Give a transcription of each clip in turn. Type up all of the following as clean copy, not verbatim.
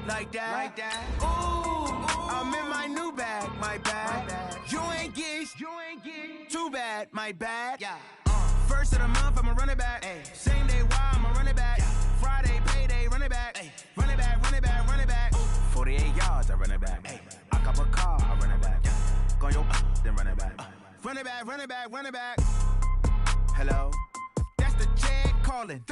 like that. Ooh, I'm in my new bag, my bad. You ain't get too bad, my bad. Yeah. First of the month, I'ma run it back. Ay. Same day, why I'ma run it back. Friday, payday, run it back. Ay. Run it back, run it back, run it back. 48 yards, I run it back. Ay. I cop a car, I run it back. Go your then run it back. Run it back, run it back, run it back. Hello, that's the check calling.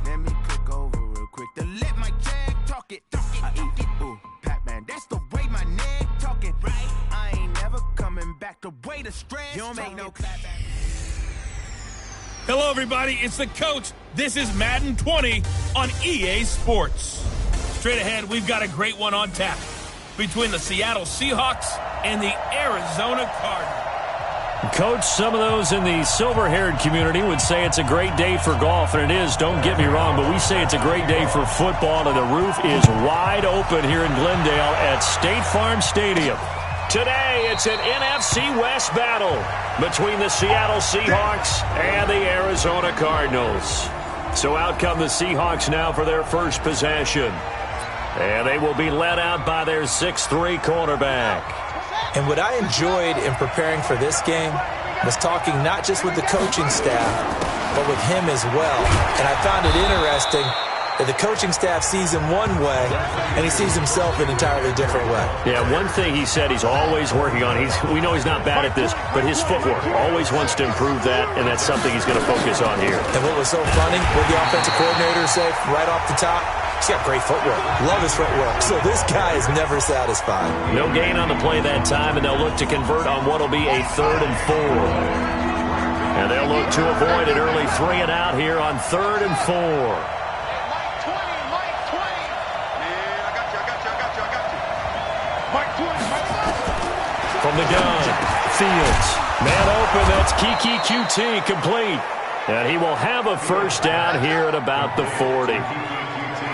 Let me click over real quick to let my check talk it. I eat it, ooh, Pac-Man, that's the way my neck talking. Right, I ain't never coming back the way the stress. You don't make no clap back. Hello, everybody. It's the coach. This is Madden 20 on EA Sports. Straight ahead, we've got a great one on tap between the Seattle Seahawks and the Arizona Cardinals. Coach, some of those in the silver-haired community would say it's a great day for golf, and it is, don't get me wrong, but we say it's a great day for football, and the roof is wide open here in Glendale at State Farm Stadium. Today, it's an NFC West battle between the Seattle Seahawks and the Arizona Cardinals. So out come the Seahawks now for their first possession. And they will be led out by their 6'3" quarterback. And what I enjoyed in preparing for this game was talking not just with the coaching staff, but with him as well. And I found it interesting that the coaching staff sees him one way, and he sees himself an entirely different way. Yeah, one thing he said he's always working on, we know he's not bad at this, but his footwork, always wants to improve that, and that's something he's going to focus on here. And what was so funny, what the offensive coordinator said right off the top, he's got great footwork. Love his footwork. So this guy is never satisfied. No gain on the play that time, and they'll look to convert on what will be a 3rd and 4. And they'll look to avoid an early 3 and out here on 3rd and 4. From the gun, Fields. Man open, that's Kiki QT complete. And he will have a first down here at about the 40.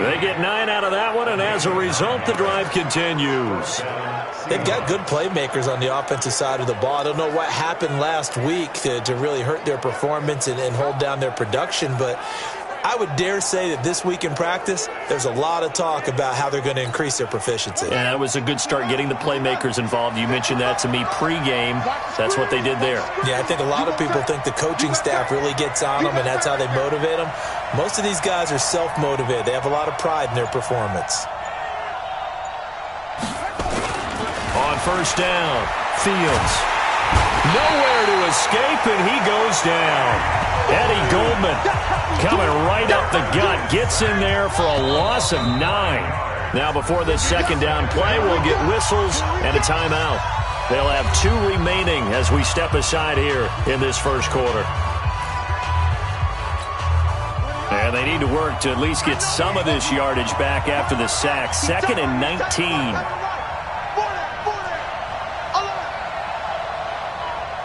They get 9 out of that one, and as a result, the drive continues. They've got good playmakers on the offensive side of the ball. I don't know what happened last week to really hurt their performance and hold down their production, but I would dare say that this week in practice, there's a lot of talk about how they're going to increase their proficiency. Yeah, it was a good start getting the playmakers involved. You mentioned that to me pregame. That's what they did there. Yeah, I think a lot of people think the coaching staff really gets on them, and that's how they motivate them. Most of these guys are self-motivated. They have a lot of pride in their performance. On first down, Fields. Nowhere to escape, and he goes down. Eddie Goldman coming right up the gut. Gets in there for a loss of 9. Now before this second down play, we'll get whistles and a timeout. They'll have 2 remaining as we step aside here in this first quarter. And they need to work to at least get some of this yardage back after the sack. 2nd and 19.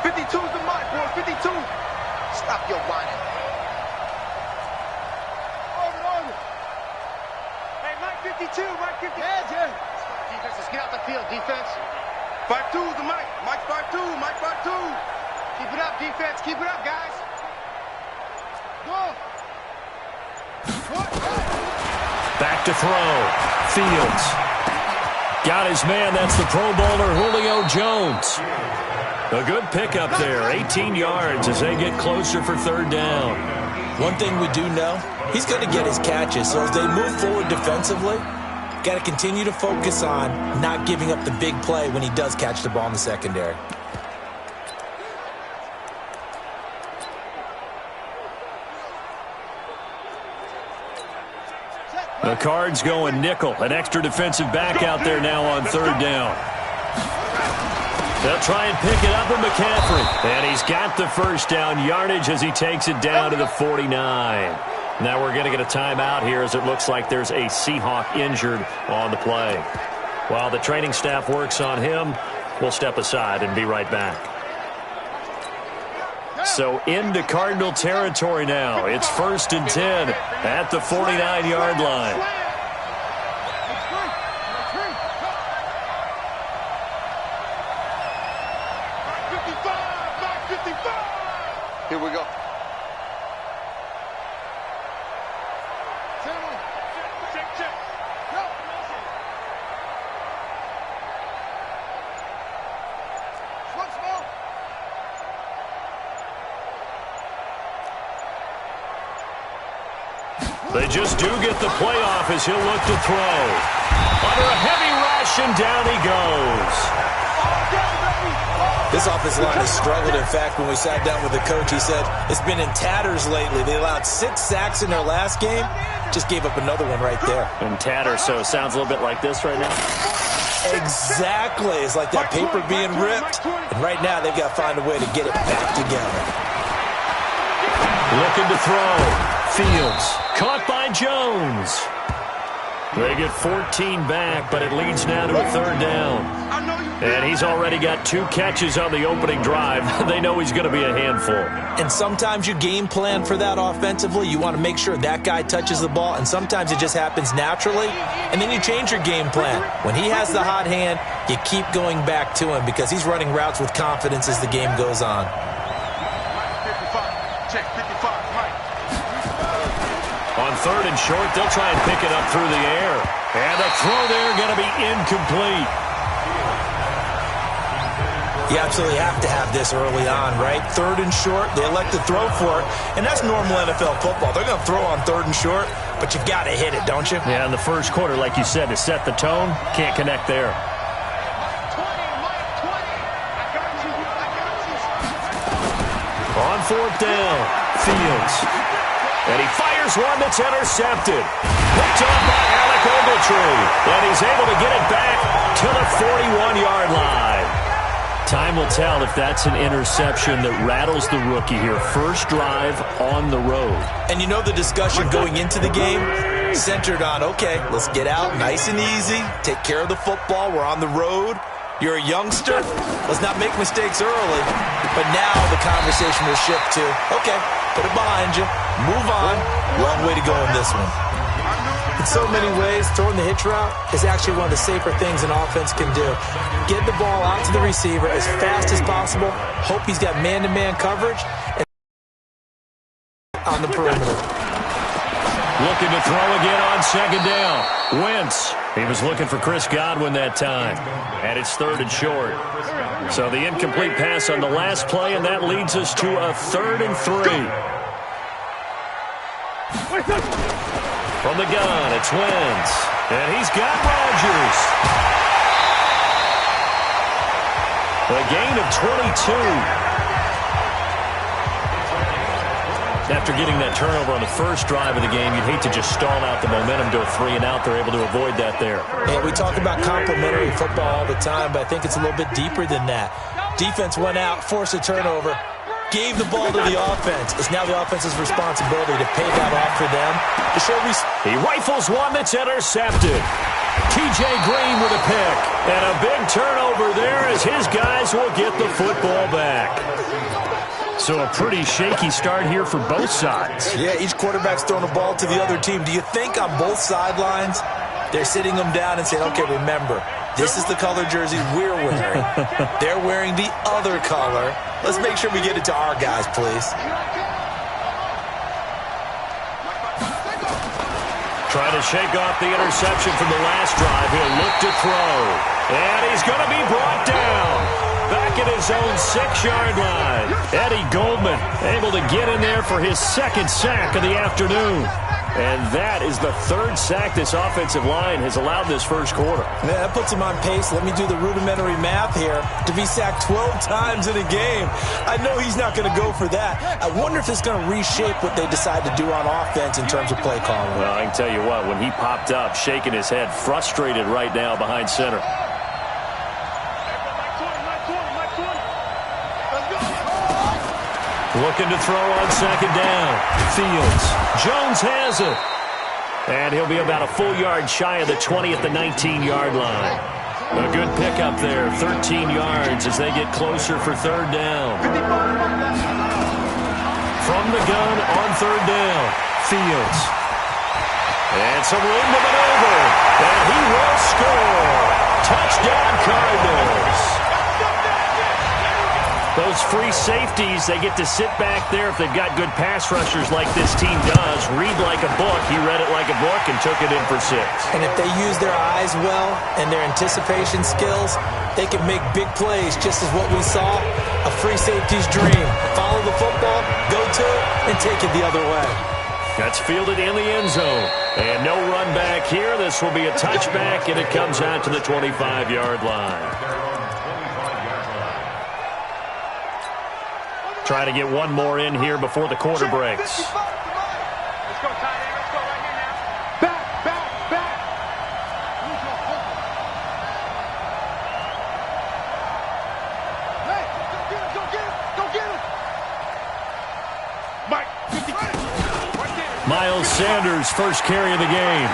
52's the mark, boy. 52. Stop your whining. Over. Hey, Mike 52, Mike 52. Yeah. Defense, let's get out the field, defense. 5-2's the Mike. Mike 5-2, Mike 5-2. Keep it up, defense. Keep it up, guys. Go. Back to throw. Fields. Got his man. That's the Pro Bowler Julio Jones. A good pickup there, 18 yards as they get closer for 3rd down. One thing we do know, he's going to get his catches. So as they move forward defensively, got to continue to focus on not giving up the big play when he does catch the ball in the secondary. The Cards going nickel, an extra defensive back out there now on 3rd down. They'll try and pick it up with McCaffrey. And he's got the first down yardage as he takes it down to the 49. Now we're going to get a timeout here as it looks like there's a Seahawk injured on the play. While the training staff works on him, we'll step aside and be right back. So into Cardinal territory now. It's 1st and 10 at the 49-yard line. Here we go. They just do get the playoff as he'll look to throw. Under a heavy rush, and down he goes. This offensive line has struggled. In fact, when we sat down with the coach, he said it's been in tatters lately. They allowed 6 sacks in their last game. Just gave up another one right there. In tatters, so it sounds a little bit like this right now. Exactly. It's like that paper being ripped. And right now, they've got to find a way to get it back together. Looking to throw. Fields. Caught by Jones. They get 14 back, but it leads now to a 3rd down. And he's already got 2 catches on the opening drive. They know he's going to be a handful. And sometimes you game plan for that offensively. You want to make sure that guy touches the ball, and sometimes it just happens naturally. And then you change your game plan. When he has the hot hand, you keep going back to him because he's running routes with confidence as the game goes on. On 3rd and short, they'll try and pick it up through the air. And the throw there going to be incomplete. You absolutely have to have this early on, right? 3rd and short, they elect to throw for it, and that's normal NFL football. They're going to throw on 3rd and short, but you've got to hit it, don't you? Yeah, in the first quarter, like you said, to set the tone, can't connect there. On 4th down, Fields. And he fires one that's intercepted. Picked up by Alec Ogletree. And he's able to get it back to the 41-yard line. Time will tell if that's an interception that rattles the rookie here. First drive on the road. And you know the discussion going into the game centered on, okay, let's get out nice and easy, take care of the football, we're on the road. You're a youngster, let's not make mistakes early. But now the conversation will shift to, okay, put it behind you, move on. Long way to go in this one. In so many ways, throwing the hitch route is actually one of the safer things an offense can do. Get the ball out to the receiver as fast as possible, hope he's got man-to-man coverage, and on the perimeter. Looking to throw again on 2nd down. Wentz. He was looking for Chris Godwin that time. And it's 3rd and short. So the incomplete pass on the last play, and that leads us to a 3rd and 3. From the gun, it's Wentz. And he's got Rodgers. A gain of 22. After getting that turnover on the first drive of the game, you'd hate to just stall out the momentum to a 3-and-out. They're able to avoid that there. Yeah, we talk about complementary football all the time, but I think it's a little bit deeper than that. Defense went out, forced a turnover, gave the ball to the offense. It's now the offense's responsibility to pay that off for them. To show he rifles one that's intercepted. T.J. Green with a pick. And a big turnover there as his guys will get the football back. So a pretty shaky start here for both sides. Yeah, each quarterback's throwing the ball to the other team. Do you think on both sidelines they're sitting them down and saying, okay, remember, this is the color jersey we're wearing. They're wearing the other color. Let's make sure we get it to our guys, please. Trying to shake off the interception from the last drive. He'll look to throw. And he's going to be brought down. Back at his own 6-yard line. Eddie Goldman able to get in there for his 2nd sack of the afternoon. And that is the 3rd sack this offensive line has allowed this first quarter. Yeah, that puts him on pace. Let me do the rudimentary math here. To be sacked 12 times in a game. I know he's not going to go for that. I wonder if it's going to reshape what they decide to do on offense in terms of play calling. Well, I can tell you what, when he popped up, shaking his head, frustrated right now behind center. Looking to throw on 2nd down. Fields. Jones has it. And he'll be about a full yard shy of the 20 at the 19-yard line. A good pickup there, 13 yards as they get closer for 3rd down. From the gun on 3rd down. Fields. And some room to maneuver. And he will score. Touchdown Cardinals. Those free safeties, they get to sit back there if they've got good pass rushers like this team does. Read like a book. He read it like a book and took it in for 6. And if they use their eyes well and their anticipation skills, they can make big plays, just as what we saw. A free safety's dream. Follow the football, go to it, and take it the other way. That's fielded in the end zone. And no run back here. This will be a touchback, and it comes out to the 25-yard line. Trying to get one more in here before the quarter breaks. Let's go, tight end. Let's go right here now. Back. Hey, go get him. Mike, 50. Right there. Miles Sanders, first carry of the game.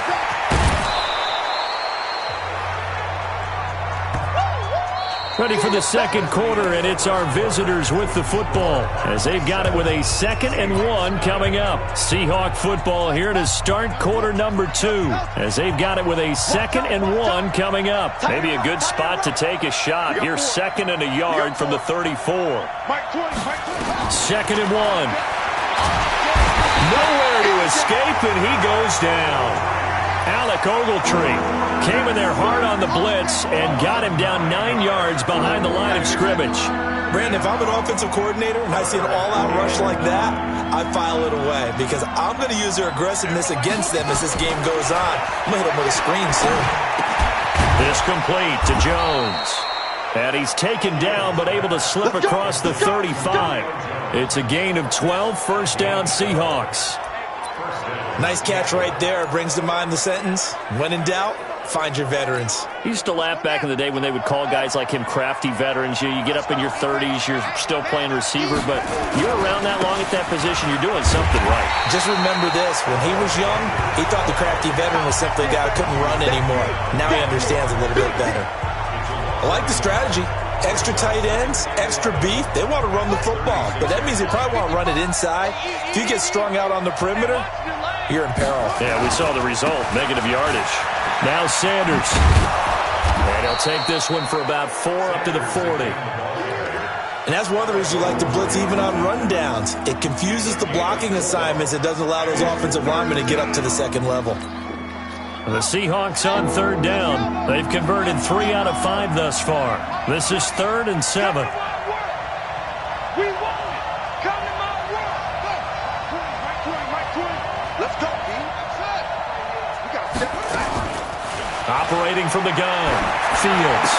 Ready for the second quarter, and it's our visitors with the football as they've got it with a 2nd and 1 coming up. Seahawk football here to start quarter number 2 as they've got it with a 2nd and 1 coming up. Maybe a good spot to take a shot. Here, 2nd and a yard from the 34. 2nd and 1. Nowhere to escape, and he goes down. Alec Ogletree came in there hard on the blitz and got him down 9 yards behind the line of scrimmage. Brandon, if I'm an offensive coordinator and I see an all-out rush like that, I file it away because I'm going to use their aggressiveness against them as this game goes on. I'm going to hit them with a screen soon. This complete to Jones. And he's taken down but able to slip across the 35. It's a gain of 12, first down Seahawks. Nice catch right there. Brings to mind the sentence, when in doubt, find your veterans. He used to laugh back in the day when they would call guys like him crafty veterans. You get up in your 30s, you're still playing receiver, but you're around that long at that position, you're doing something right. Just remember this. When he was young, he thought the crafty veteran was simply a guy who couldn't run anymore. Now he understands a little bit better. I like the strategy. Extra tight ends, extra beef. They want to run the football, but that means they probably want to run it inside. If you get strung out on the perimeter, you're in peril. Yeah, we saw the result, negative yardage. Now Sanders. And he'll take this one for about 4 up to the 40. And that's one of the reasons you like to blitz even on rundowns. It confuses the blocking assignments. It doesn't allow those offensive linemen to get up to the second level. The Seahawks on 3rd down. They've converted 3 out of 5 thus far. This is 3rd and 7. We want it. Come to my work. Let's go, D. We got to step back. Operating from the gun. Fields.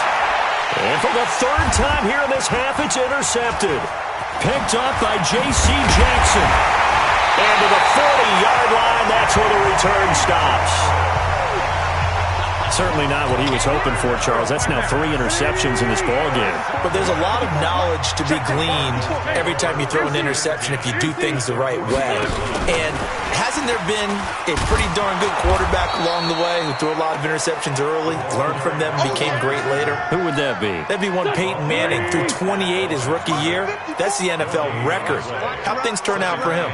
And for the 3rd time here in this half, it's intercepted. Picked up by J.C. Jackson. And to the 40-yard line, that's where the return stops. Certainly not what he was hoping for, Charles. That's now 3 interceptions in this ballgame. But there's a lot of knowledge to be gleaned every time you throw an interception if you do things the right way. And hasn't there been a pretty darn good quarterback along the way who threw a lot of interceptions early, learned from them, and became great later? Who would that be? That'd be one Peyton Manning, threw 28 his rookie year. That's the NFL record. How'd things turn out for him?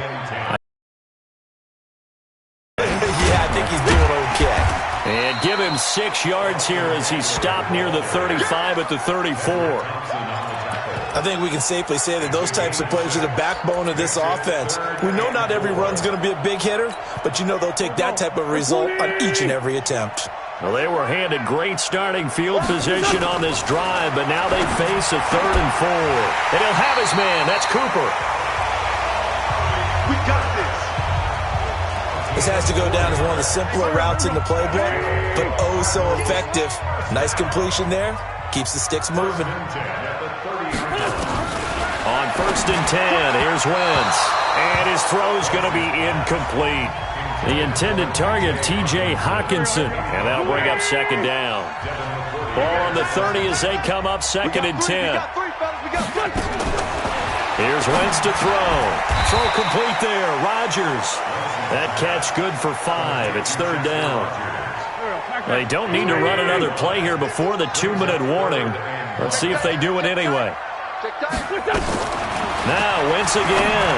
Yeah, I think he's doing okay. And give him 6 yards here as he stopped near the 35 at the 34. I think we can safely say that those types of plays are the backbone of this offense. We know not every run's going to be a big hitter, but you know they'll take that type of result on each and every attempt. Well, they were handed great starting field position on this drive, but now they face a 3rd and 4. And he'll have his man. That's Cooper. We got this. This has to go down as one of the simpler routes in the playbook, but oh so effective. Nice completion there. Keeps the sticks moving. On 1st and 10, here's Wentz. And his throw's going to be incomplete. The intended target, T.J. Hawkinson. And that'll bring up 2nd down. Ball on the 30 as they come up 2nd and 10. Here's Wentz to throw. Throw complete there. Rodgers. That catch good for 5. It's 3rd down. They don't need to run another play here before the 2-minute warning. Let's see if they do it anyway. Now Wentz again.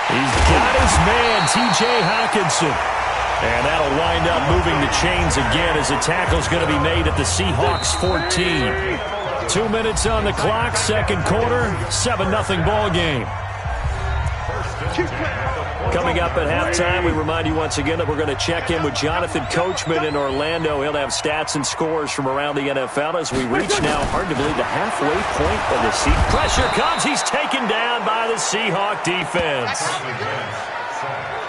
He's got his man, T.J. Hawkinson. And that'll wind up moving the chains again as the tackle's going to be made at the Seahawks 14. 2 minutes on the clock, 2nd quarter, 7-0 ball game. Coming up at halftime, we remind you once again that we're going to check in with Jonathan Coachman in Orlando. He'll have stats and scores from around the NFL as we reach now, hard to believe, the halfway point of the season. Pressure comes. He's taken down by the Seahawk defense.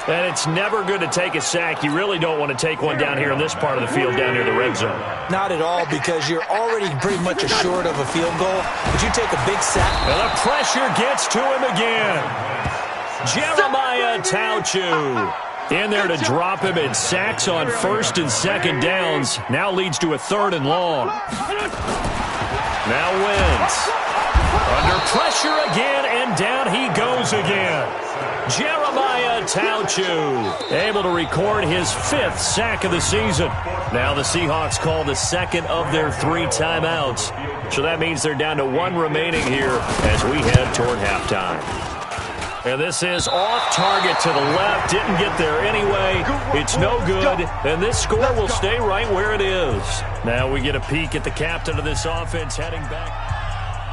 And it's never good to take a sack. You really don't want to take one down here in this part of the field down near the red zone. Not at all, because you're already pretty much assured of a field goal. But you take a big sack. And the pressure gets to him again. Jeremiah Tauchu in there to drop him, and sacks on first and second downs. Now leads to a third and long. Now wins. Under pressure again, and down he goes again. Jeremiah Tauchu able to record his 5th sack of the season. Now the Seahawks call the second of their 3 timeouts. So that means they're down to 1 remaining here as we head toward halftime. And this is off target to the left. Didn't get there anyway. It's no good. And this score will stay right where it is. Now we get a peek at the captain of this offense heading back.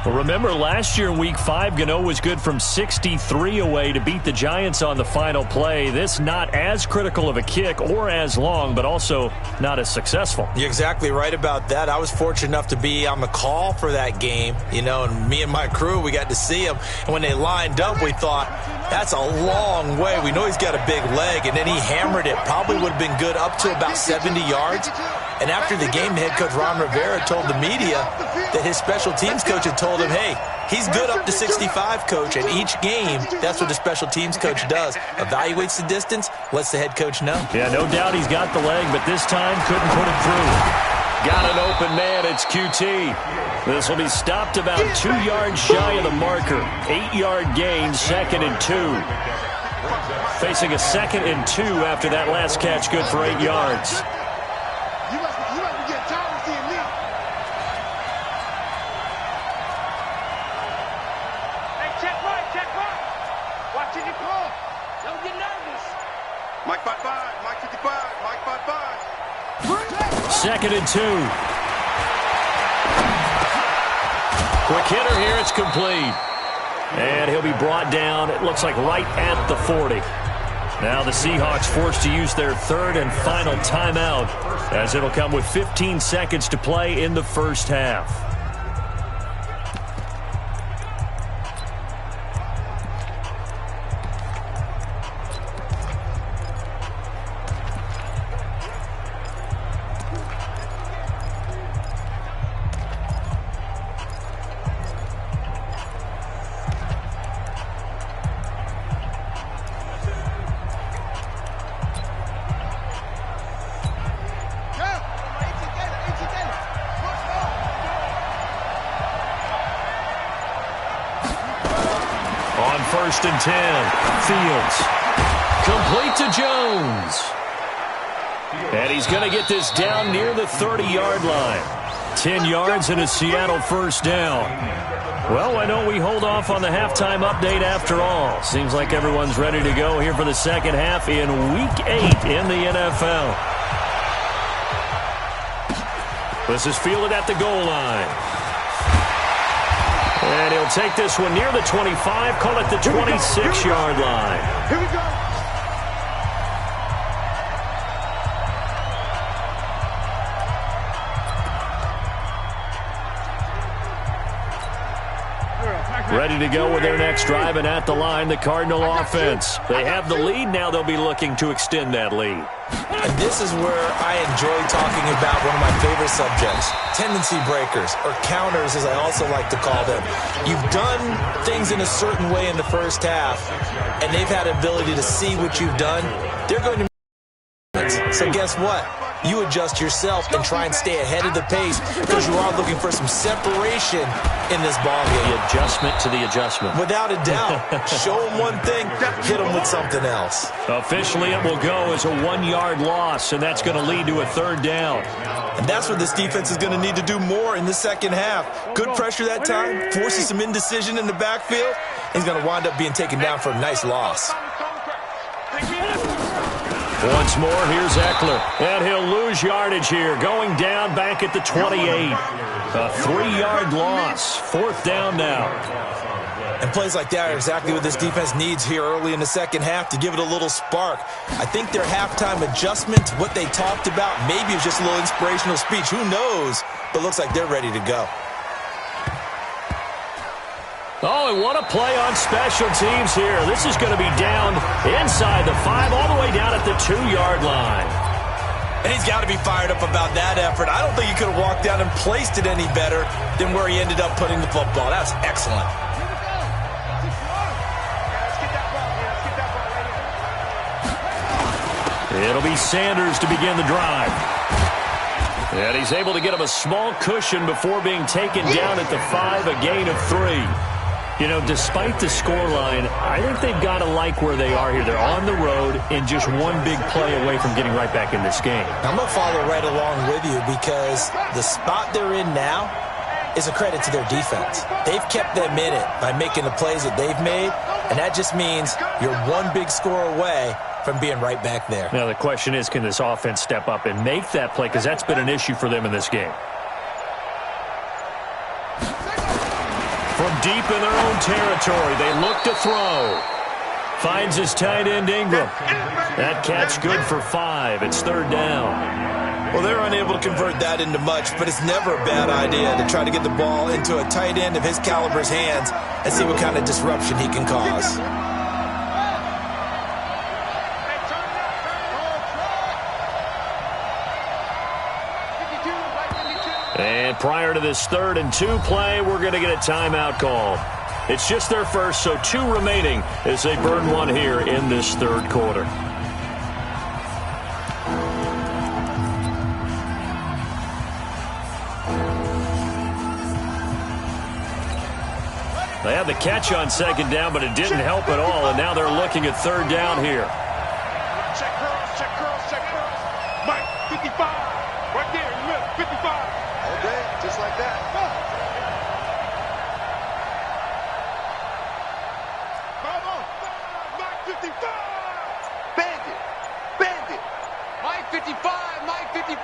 Well, remember, last year in Week 5, Gano was good from 63 away to beat the Giants on the final play. This not as critical of a kick or as long, but also not as successful. You're exactly right about that. I was fortunate enough to be on the call for that game, and me and my crew, we got to see him. And when they lined up, we thought, that's a long way. We know he's got a big leg, and then he hammered it. Probably would have been good up to about 70 yards. And after the game, head coach Ron Rivera told the media that his special teams coach had told him, hey, he's good up to 65, coach. And each game, that's what the special teams coach does. Evaluates the distance, lets the head coach know. Yeah, no doubt he's got the leg, but this time couldn't put it through. Got an open man, it's QT. This will be stopped about 2 yards shy of the marker. 8-yard gain, 2nd and 2. Facing a 2nd and 2 after that last catch, good for 8 yards. You must be getting tired of seeing me. Hey, check right. Watching your call. Don't get nervous. Mike 5-5, Mike 55, Mike 5-5. 2nd and 2. Quick hitter here, it's complete. And he'll be brought down, it looks like right at the 40. Now the Seahawks forced to use their 3rd and final timeout, as it'll come with 15 seconds to play in the first half. On 1st and 10, Fields. Complete to Jones. And he's going to get this down near the 30-yard line. 10 yards and a Seattle first down. Well, why don't we hold off on the halftime update after all? Seems like everyone's ready to go here for the second half in Week 8 in the NFL. This is fielded at the goal line. And he'll take this one near the 25, call it the 26-yard line. Here we go. Ready to go with their next drive, and at the line, the Cardinal offense. They have the lead, now they'll be looking to extend that lead. And this is where I enjoy talking about one of my favorite subjects, tendency breakers, or counters as I also like to call them. You've done things in a certain way in the first half, and they've had the ability to see what you've done. They're going to so guess what? You adjust yourself and try and stay ahead of the pace because you are looking for some separation in this ballgame. The adjustment to the adjustment. Without a doubt. Show them one thing, hit them with something else. Officially, it will go as a 1-yard loss, and that's going to lead to a 3rd down. And that's what this defense is going to need to do more in the second half. Good pressure that time, forces some indecision in the backfield. He's going to wind up being taken down for a nice loss. Once more, here's Eckler. And he'll lose yardage here, going down back at the 28. A 3-yard loss. 4th down now. And plays like that are exactly what this defense needs here early in the second half to give it a little spark. I think their halftime adjustment, what they talked about, maybe it was just a little inspirational speech. Who knows? But looks like they're ready to go. Oh, and what a play on special teams here. This is going to be down inside the 5, all the way down at the 2-yard line. And he's got to be fired up about that effort. I don't think he could have walked down and placed it any better than where he ended up putting the football. That's excellent. It'll be Sanders to begin the drive. And he's able to get him a small cushion before being taken down at the 5, a gain of 3. You know, despite the scoreline, I think they've got to like where they are here. They're on the road and just one big play away from getting right back in this game. I'm going to follow right along with you because the spot they're in now is a credit to their defense. They've kept them in it by making the plays that they've made, and that just means you're one big score away from being right back there. Now, the question is, can this offense step up and make that play? Because that's been an issue for them in this game. From deep in their own territory, they look to throw. Finds his tight end, Ingram. That catch good for 5. It's 3rd down. Well, they're unable to convert that into much, but it's never a bad idea to try to get the ball into a tight end of his caliber's hands and see what kind of disruption he can cause. And prior to this 3rd and 2 play, we're going to get a timeout call. It's just their first, so 2 remaining as they burn one here in this 3rd quarter. They had the catch on 2nd down, but it didn't help at all, and now they're looking at 3rd down here. Check curls, check curls, check curls. Mike, 55. Right there, in the middle, 55. Okay, just like that. Come on, Mike 55. Bandit, bandit. Mike 55, Mike 55.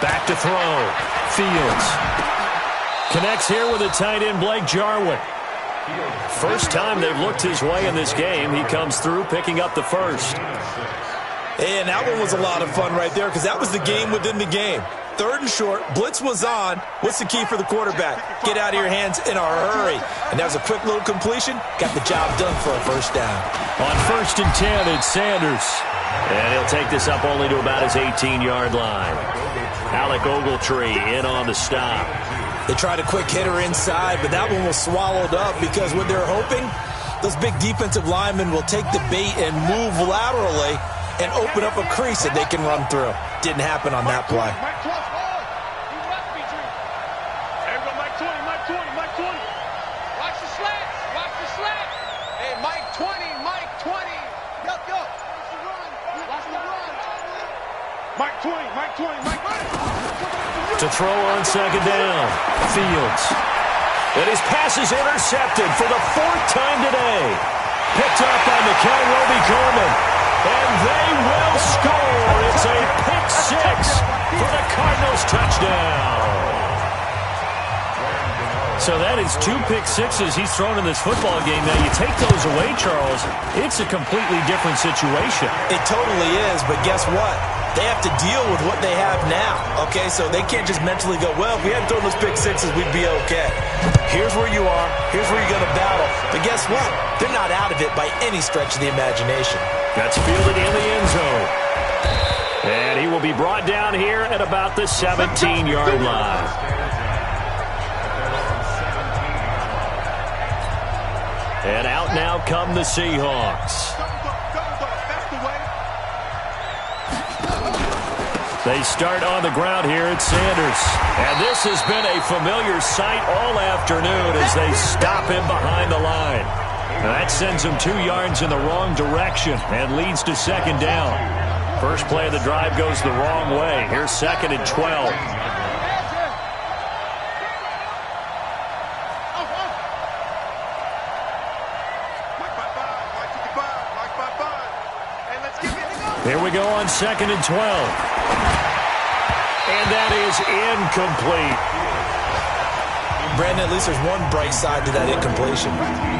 Back to throw. Fields connects here with a tight end, Blake Jarwin. First time they've looked his way in this game. He comes through picking up the first. And that one was a lot of fun right there because that was the game within the game. 3rd and short, blitz was on. What's the key for the quarterback? Get out of your hands in a hurry. And that was a quick little completion. Got the job done for a first down. On 1st and 10, it's Sanders. And he'll take this up only to about his 18-yard line. Alec Ogletree in on the stop. They tried a quick hitter inside, but that one was swallowed up because what they're hoping, those big defensive linemen will take the bait and move laterally and open up a crease that they can run through. Didn't happen on that play. Mike 12. Everybody, Mike 20, Mike 20, Mike 20. Watch the slats, watch the slats. Hey, Mike 20, Mike 20. Yo. Watch the run, watch the run. Mike 20, Mike 20, Mike 20. To throw on 2nd down. Fields. And his pass is intercepted for the 4th time today. Picked up by Mikael Roby-Coleman. And they will score. It's a pick 6 for the Cardinals touchdown. So that is 2 pick sixes he's thrown in this football game. Now, you take those away, Charles, it's a completely different situation. It totally is, but guess what? They have to deal with what they have now, okay? So they can't just mentally go, well, if we hadn't thrown those pick sixes, we'd be okay. Here's where you are. Here's where you're going to battle. But guess what? They're not out of it by any stretch of the imagination. That's fielded in the end zone. And he will be brought down here at about the 17-yard line. And out now come the Seahawks. They start on the ground here at Sanders. And this has been a familiar sight all afternoon as they stop him behind the line. And that sends him 2 yards in the wrong direction and leads to 2nd down. First play of the drive goes the wrong way. Here's 2nd and 12. Here we go on 2nd and 12. And that is incomplete. Brandon, at least there's one bright side to that incompletion.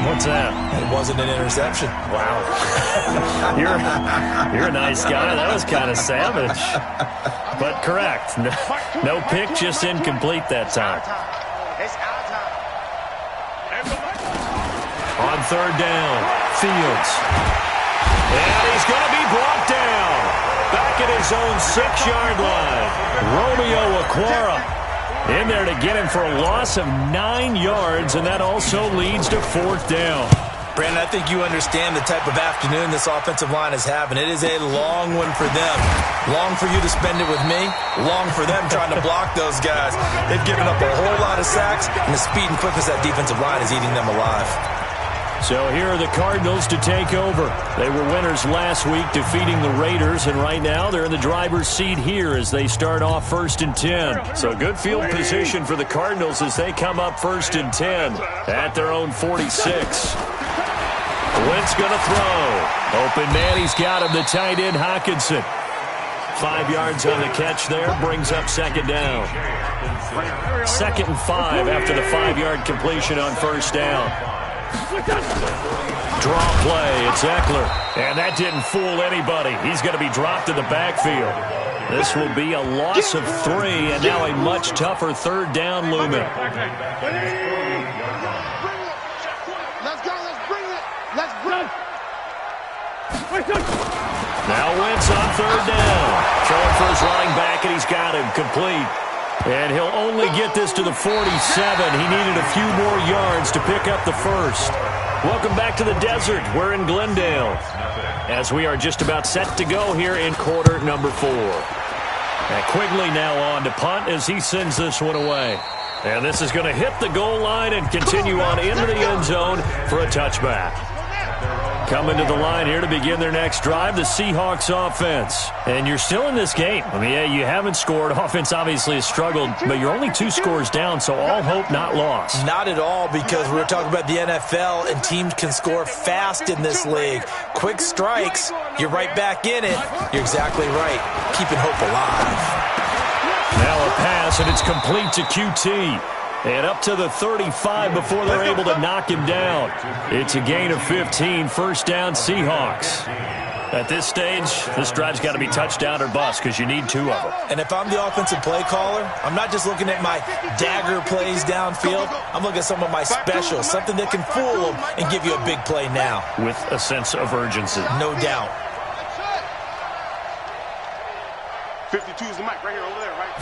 What's that? It wasn't an interception. Wow. You're a nice guy. That was kind of savage. But correct. No pick, just incomplete that time. It's our time. On third down, Fields. And he's going to be brought down. Back at his own 6-yard line. Romeo Okwara in there to get him for a loss of 9 yards, and that also leads to fourth down. Brandon, I think you understand the type of afternoon this offensive line is having. It is a long one for them. Long for you to spend it with me. Long for them trying to block those guys. They've given up a whole lot of sacks, and the speed and quickness of that defensive line is eating them alive. So here are the Cardinals to take over. They were winners last week, defeating the Raiders, and right now they're in the driver's seat here as they start off 1st and 10. So good field position for the Cardinals as they come up 1st and 10 at their own 46. Wentz going to throw. Open man, he's got him, the tight end, Hockenson. 5 yards on the catch there, brings up second down. 2nd and 5 after the 5-yard completion on first down. Draw play, it's Eckler. And that didn't fool anybody. He's going to be dropped in the backfield. This will be a loss of 3, and now a much tougher third down looming. Now Wentz on third down. Throwing for his running back, and he's got him complete. And he'll only get this to the 47. He needed a few more yards to pick up the first. Welcome back to the desert. We're in Glendale as we are just about set to go here in quarter number 4. And Quigley now on to punt as he sends this one away. And this is going to hit the goal line and continue on into the end zone for a touchback. Coming to the line here to begin their next drive, the Seahawks offense. And you're still in this game. I mean, yeah, you haven't scored. Offense obviously has struggled, but you're only 2 scores down, so all hope not lost. Not at all, because we're talking about the NFL, and teams can score fast in this league. Quick strikes, you're right back in it. You're exactly right. Keeping hope alive. Now a pass, and it's complete to QT. And up to the 35 before they're able to knock him down. It's a gain of 15, first down Seahawks. At this stage, this drive's got to be touchdown or bust because you need 2 of them. And if I'm the offensive play caller, I'm not just looking at my dagger plays downfield. I'm looking at some of my specials, something that can fool them and give you a big play now. With a sense of urgency. No doubt. 52 is the mic right here over there, right?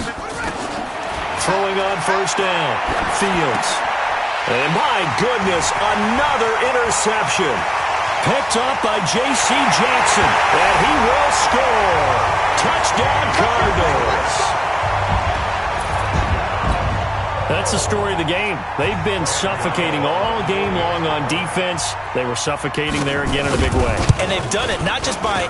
Throwing on first down, Fields. And my goodness, another interception. Picked up by J.C. Jackson. And he will score. Touchdown Cardinals. That's the story of the game. They've been suffocating all game long on defense. They were suffocating there again in a big way. And they've done it not just by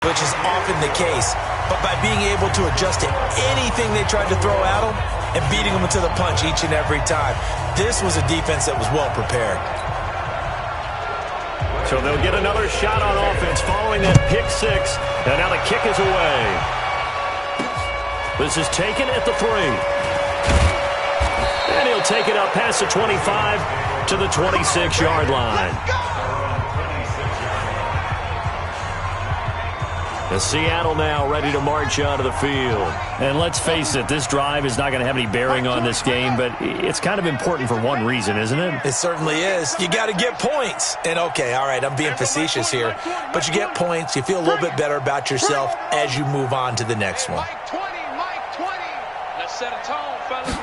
which is often the case, but by being able to adjust to anything they tried to throw at them and beating them to the punch each and every time. This was a defense that was well prepared. So they'll get another shot on offense following that pick 6, and now the kick is away. This is taken at the 3. And he'll take it up past the 25 to the 26-yard line. And Seattle now ready to march onto the field. And let's face it, this drive is not going to have any bearing on this game, but it's kind of important for one reason, isn't it? It certainly is. You got to get points. And okay, all right, I'm being facetious here, but you get points. You feel a little bit better about yourself as you move on to the next one. Mike 20. Let's set a tone, fellas.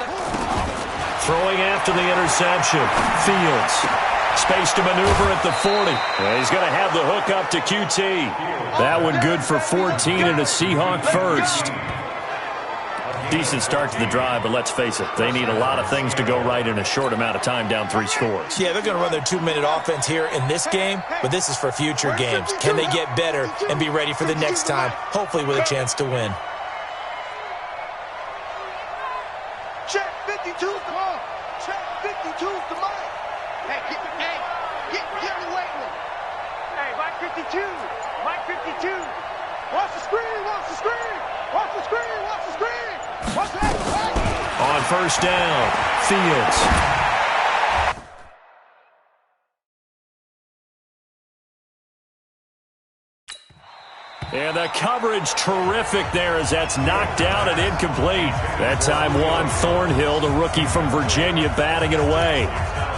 Throwing after the interception, Fields. Space to maneuver at the 40. And he's going to have the hook up to QT. That one good for 14 and a Seahawk first. Decent start to the drive, but let's face it, they need a lot of things to go right in a short amount of time, down 3 scores. Yeah, they're going to run their 2-minute offense here in this game, but this is for future games. Can they get better and be ready for the next time, hopefully with a chance to win? Check 52's the ball. Check 52's the mic. Hey, get away with it. Hey, Mike 52. Mike 52. Watch the screen. Watch the screen. Watch the screen. Watch the screen. Watch that. On first down, Fields. And the coverage terrific there as that's knocked down and incomplete. That time Juan Thornhill, the rookie from Virginia, batting it away.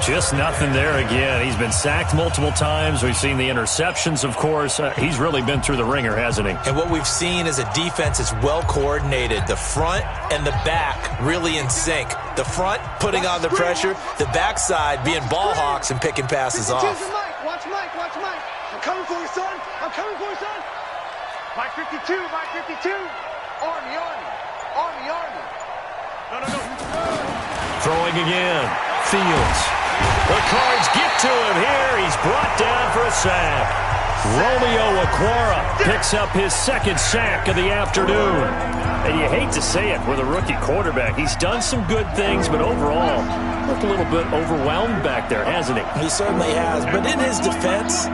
Just nothing there again. He's been sacked multiple times. We've seen the interceptions, of course. He's really been through the ringer, hasn't he? And what we've seen is a defense is well coordinated. The front and the back really in sync. The front putting on the pressure, the backside being ball hawks and picking passes off. Watch Mike, watch Mike. I'm coming for you, son. I'm coming for you, son. Mike 52, Mike 52. Army. No. Throwing again. Fields. The Cards get to him here. He's brought down for a sack. Romeo Okwara picks up his second sack of the afternoon. And you hate to say it with a rookie quarterback. He's done some good things, but overall, looked a little bit overwhelmed back there, hasn't he? He certainly has. But in his defense,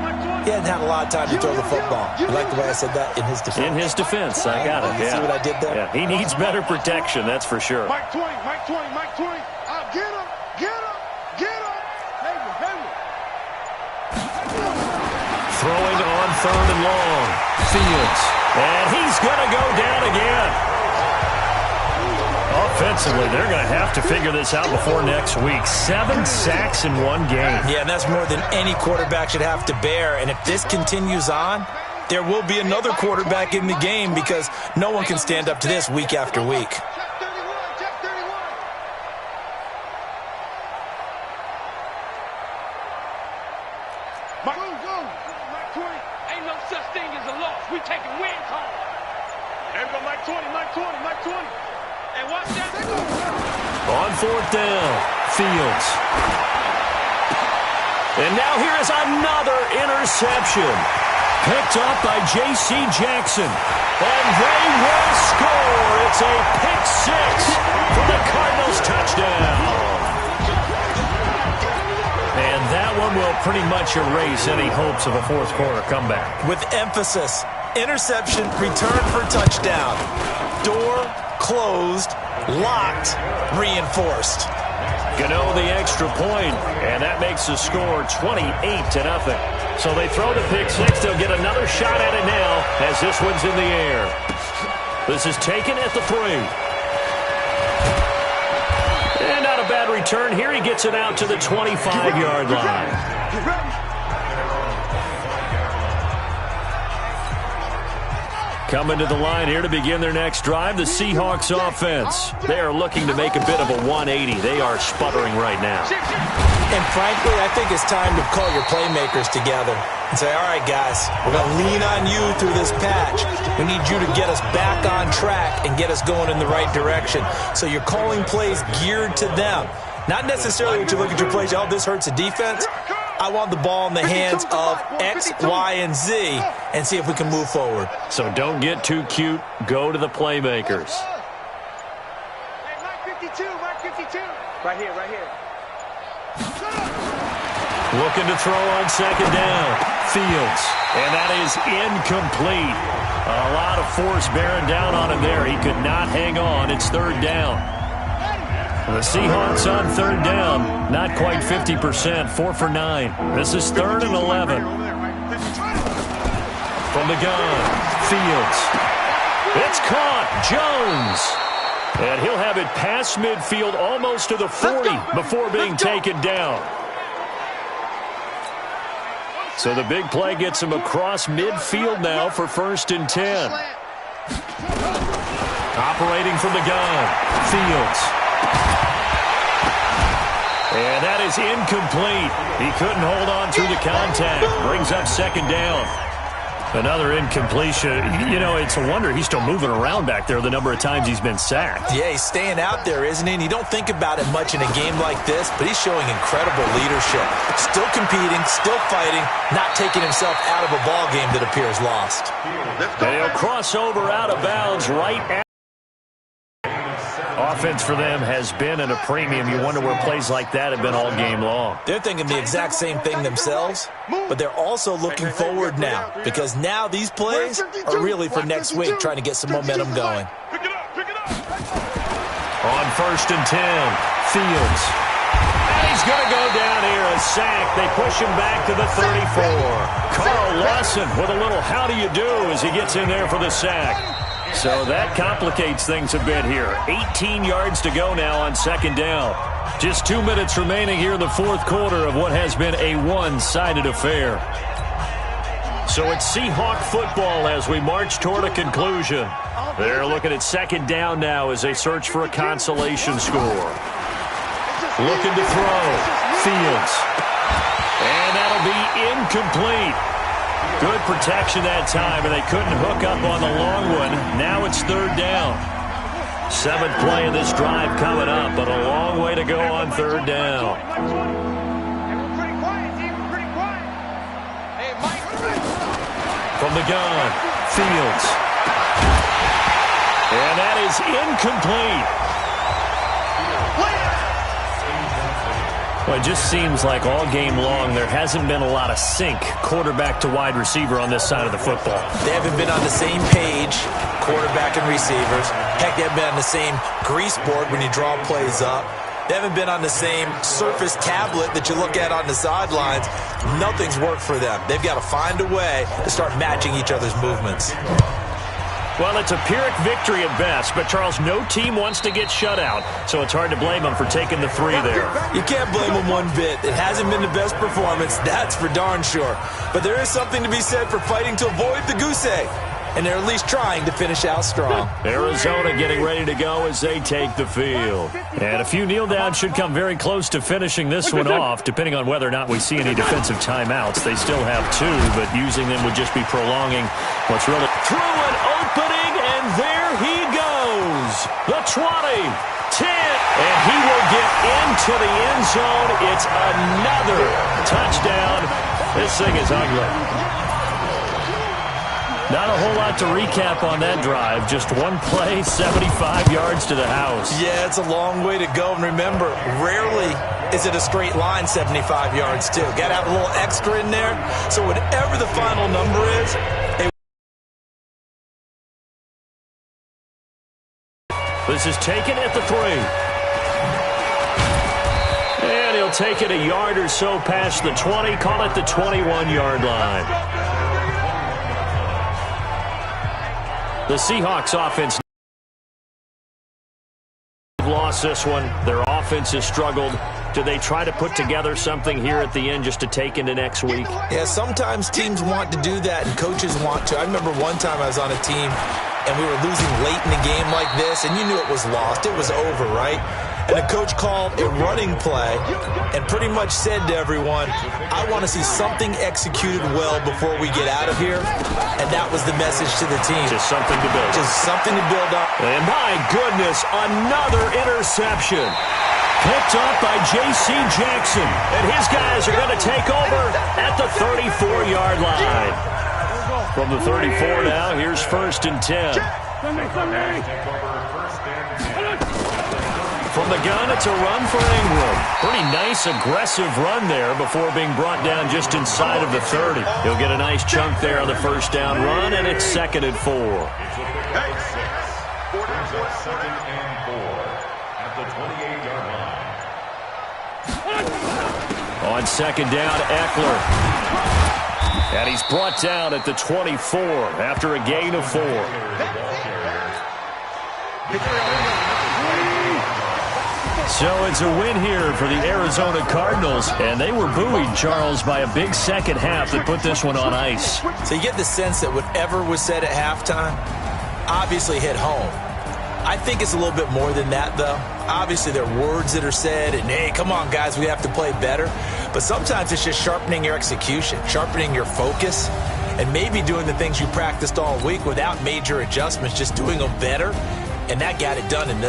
he hasn't had a lot of time to throw the football. You like the way I said that? In his defense. In his defense. I got it. You see what I did there? Yeah, he needs better protection, that's for sure. Mike 20. Get him. Throwing on third and long. Fields. And he's going to go down again. Offensively, they're going to have to figure this out before next week. 7 sacks in one game. Yeah, and that's more than any quarterback should have to bear. And if this continues on, there will be another quarterback in the game because no one can stand up to this week after week. On fourth down, Fields. And now here is another interception. Picked up by J.C. Jackson. And they will score. It's a pick six for the Cardinals touchdown. And that one will pretty much erase any hopes of a fourth quarter comeback. With emphasis, interception, return for touchdown. Door closed, locked, reinforced. Gano the extra point, and that makes the score 28-0. So they throw the pick six. They'll get another shot at it now as this one's in the air. This is taken at the 3. And not a bad return here. He gets it out to the 25-yard line. Coming to the line here to begin their next drive, the Seahawks offense. They are looking to make a bit of a 180. They are sputtering right now. And frankly, I think it's time to call your playmakers together and say, all right, guys, we're going to lean on you through this patch. We need you to get us back on track and get us going in the right direction. So you're calling plays geared to them. Not necessarily what you look at your plays, oh, this hurts the defense. I want the ball in the hands of X, Y, and Z and see if we can move forward. So don't get too cute. Go to the playmakers. Hey, Mike 52. Right here. Looking to throw on second down. Fields. And that is incomplete. A lot of force bearing down on him there. He could not hang on. It's third down. The Seahawks on third down, not quite 50%, 4 for 9. This is 3rd and 11. From the gun, Fields. It's caught, Jones. And he'll have it past midfield almost to the 40 before being taken down. So the big play gets him across midfield now for 1st and 10. Operating from the gun, Fields. And that is incomplete. He couldn't hold on through the contact. Brings up second down. Another incompletion. You know, it's a wonder he's still moving around back there the number of times he's been sacked. Yeah, he's staying out there, isn't he? And you don't think about it much in a game like this, but he's showing incredible leadership. Still competing, still fighting, not taking himself out of a ball game that appears lost. And he'll cross over out of bounds right at. Offense for them has been at a premium. You wonder where plays like that have been all game long. They're thinking the exact same thing themselves, but they're also looking forward now because now these plays are really for next week, trying to get some momentum going. On 1st and 10, Fields. And he's going to go down here, a sack. They push him back to the 34. Carl Lawson with a little how do you do as he gets in there for the sack. So that complicates things a bit here. 18 yards to go now on second down. Just 2 minutes remaining here in the fourth quarter of what has been a one-sided affair. So it's Seahawk football as we march toward a conclusion. They're looking at second down now as they search for a consolation score. Looking to throw. Fields. And that'll be incomplete. Good protection that time, and they couldn't hook up on the long one. Now it's third down. 7th play of this drive coming up, but a long way to go on third down. From the gun, Fields. And that is incomplete. Well, it just seems like all game long there hasn't been a lot of sync quarterback to wide receiver on this side of the football. They haven't been on the same page, quarterback and receivers. Heck, they haven't been on the same grease board when you draw plays up. They haven't been on the same Surface tablet that you look at on the sidelines. Nothing's worked for them. They've got to find a way to start matching each other's movements. Well, it's a Pyrrhic victory at best, but, Charles, no team wants to get shut out, so it's hard to blame them for taking the 3 there. You can't blame them one bit. It hasn't been the best performance, that's for darn sure. But there is something to be said for fighting to avoid the goose egg, and they're at least trying to finish out strong. Arizona getting ready to go as they take the field. And a few kneel downs should come very close to finishing this one off, depending on whether or not we see any defensive timeouts. They still have 2, but using them would just be prolonging what's really through an opening, and there he goes. The 20, 10, and he will get into the end zone. It's another touchdown. This thing is ugly. Not a whole lot to recap on that drive. Just one play, 75 yards to the house. Yeah, it's a long way to go. And remember, rarely is it a straight line 75 yards, too. Got to have a little extra in there. So whatever the final number is, this is taken at the 3. And he'll take it a yard or so past the 20. Call it the 21-yard line. The Seahawks offense lost this one. Their offense has struggled. Do they try to put together something here at the end just to take into next week? Yeah, sometimes teams want to do that and coaches want to. I remember one time I was on a team and we were losing late in the game like this, and you knew it was lost. It was over, right? And the coach called a running play and pretty much said to everyone, I want to see something executed well before we get out of here. And that was the message to the team. Just something to build. Just something to build up. And my goodness, another interception. Picked up by J.C. Jackson. And his guys are going to take over at the 34-yard line. From the 34 now, here's 1st and 10. From the gun, it's a run for Ingram. Pretty nice, aggressive run there before being brought down just inside of the 30. He'll get a nice chunk there on the first down run, and it's 2nd and 4. On 2nd down, Eckler. And he's brought down at the 24 after a gain of 4. So it's a win here for the Arizona Cardinals, and they were buoyed, Charles, by a big second half that put this one on ice. So you get the sense that whatever was said at halftime obviously hit home. I think it's a little bit more than that, though. Obviously, there are words that are said, and, hey, come on, guys, we have to play better. But sometimes it's just sharpening your execution, sharpening your focus, and maybe doing the things you practiced all week without major adjustments, just doing them better. And that got it done in this